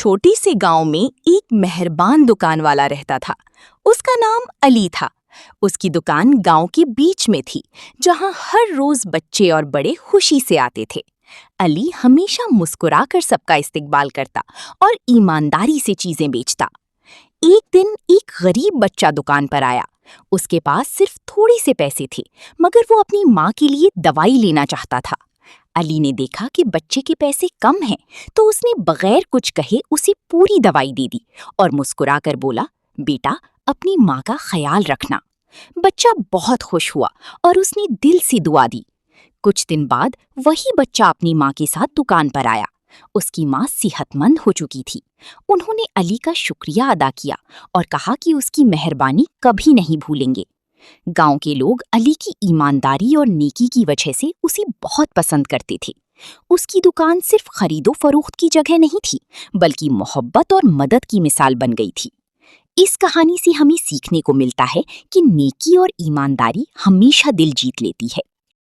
چھوٹے سے گاؤں میں ایک مہربان دکان والا رہتا تھا۔ اس کا نام علی تھا۔ اس کی دکان گاؤں کے بیچ میں تھی، جہاں ہر روز بچے اور بڑے خوشی سے آتے تھے۔ علی ہمیشہ مسکرا کر سب کا استقبال کرتا اور ایمانداری سے چیزیں بیچتا۔ ایک دن ایک غریب بچہ دکان پر آیا۔ اس کے پاس صرف تھوڑے سے پیسے تھے، مگر وہ اپنی ماں کے لیے دوائی لینا چاہتا تھا۔ علی نے دیکھا کہ بچے کے پیسے کم ہیں، تو اس نے بغیر کچھ کہے اسے پوری دوائی دے دی اور مسکرا کر بولا، بیٹا اپنی ماں کا خیال رکھنا۔ بچہ بہت خوش ہوا اور اس نے دل سے دعا دی۔ کچھ دن بعد وہی بچہ اپنی ماں کے ساتھ دکان پر آیا۔ اس کی ماں صحت مند ہو چکی تھی۔ انہوں نے علی کا شکریہ ادا کیا اور کہا کہ اس کی مہربانی کبھی نہیں بھولیں گے۔ گاؤں کے لوگ علی کی ایمانداری اور نیکی کی وجہ سے اسے بہت پسند کرتے تھے۔ اس کی دکان صرف خرید و فروخت کی جگہ نہیں تھی، بلکہ محبت اور مدد کی مثال بن گئی تھی۔ اس کہانی سے ہمیں سیکھنے کو ملتا ہے کہ نیکی اور ایمانداری ہمیشہ دل جیت لیتی ہے۔